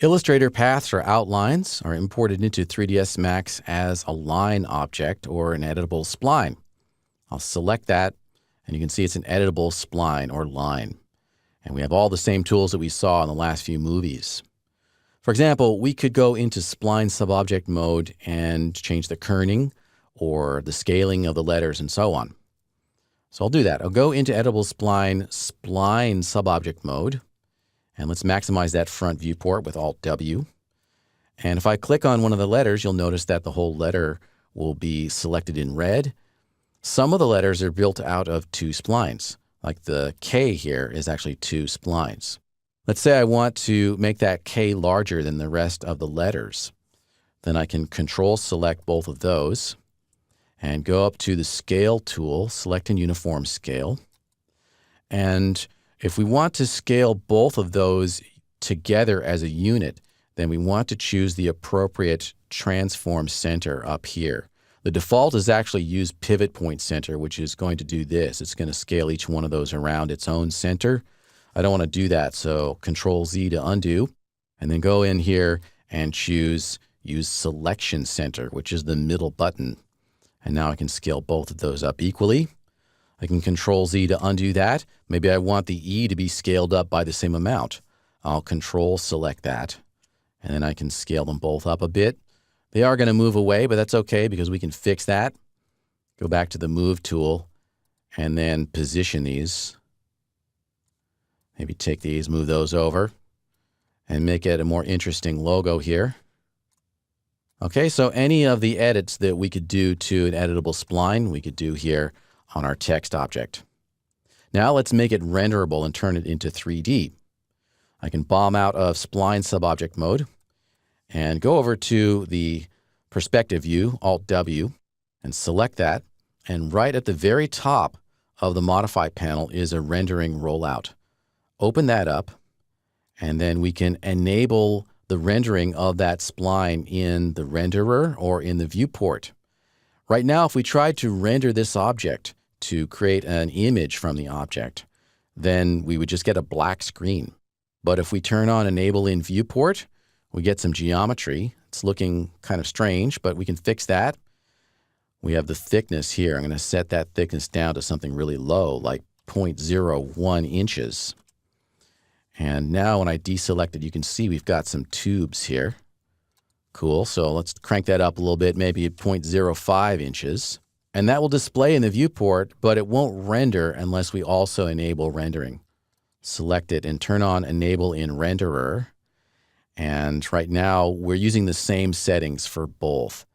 Illustrator paths or outlines are imported into 3ds Max as a line object or an editable spline. I'll select that, and you can see it's an editable spline or line. And we have all the same tools that we saw in the last few movies. For example, we could go into spline subobject mode and change the kerning or the scaling of the letters and so on. So I'll do that. I'll go into editable spline subobject mode. And let's maximize that front viewport with Alt-W. And if I click on one of the letters, you'll notice that the whole letter will be selected in red. Some of the letters are built out of two splines. Like the K here is actually two splines. Let's say I want to make that K larger than the rest of the letters. Then I can Control select both of those and go up to the Scale tool, select in Uniform Scale. And if we want to scale both of those together as a unit, then we want to choose the appropriate transform center up here. The default is actually use pivot point center, which is going to do this. It's going to scale each one of those around its own center. I don't want to do that, so Control Z to undo, and then go in here and choose use selection center, which is the middle button. And now I can scale both of those up equally. I can Control Z to undo that. Maybe I want the E to be scaled up by the same amount. I'll Control select that, and then I can scale them both up a bit. They are going to move away, but that's okay because we can fix that. Go back to the Move tool and then position these. Maybe take these, move those over, and make it a more interesting logo here. Okay, so any of the edits that we could do to an editable spline, we could do here on our text object. Now let's make it renderable and turn it into 3D. I can bomb out of spline subobject mode and go over to the perspective view, Alt-W, and select that. And right at the very top of the Modify panel is a rendering rollout. Open that up, and then we can enable the rendering of that spline in the renderer or in the viewport. Right now, if we tried to render this object to create an image from the object, then we would just get a black screen. But if we turn on Enable in Viewport, we get some geometry. It's looking kind of strange, but we can fix that. We have the thickness here. I'm going to set that thickness down to something really low, like 0.01 inches. And now when I deselect it, you can see we've got some tubes here. Cool, so let's crank that up a little bit, maybe 0.05 inches. And that will display in the viewport, but it won't render unless we also enable rendering. Select it and turn on Enable in Renderer. And right now, we're using the same settings for both.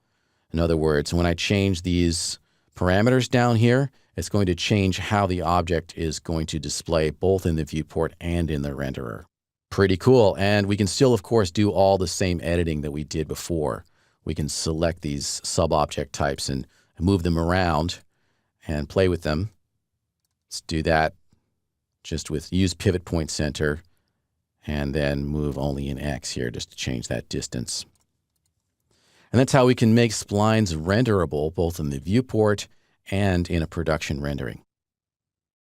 In other words, when I change these parameters down here, it's going to change how the object is going to display both in the viewport and in the renderer. Pretty cool. And we can still, of course, do all the same editing that we did before. We can select these sub-object types and move them around and play with them. Let's do that just with use pivot point center and then move only in X here just to change that distance. And that's how we can make splines renderable both in the viewport and in a production rendering.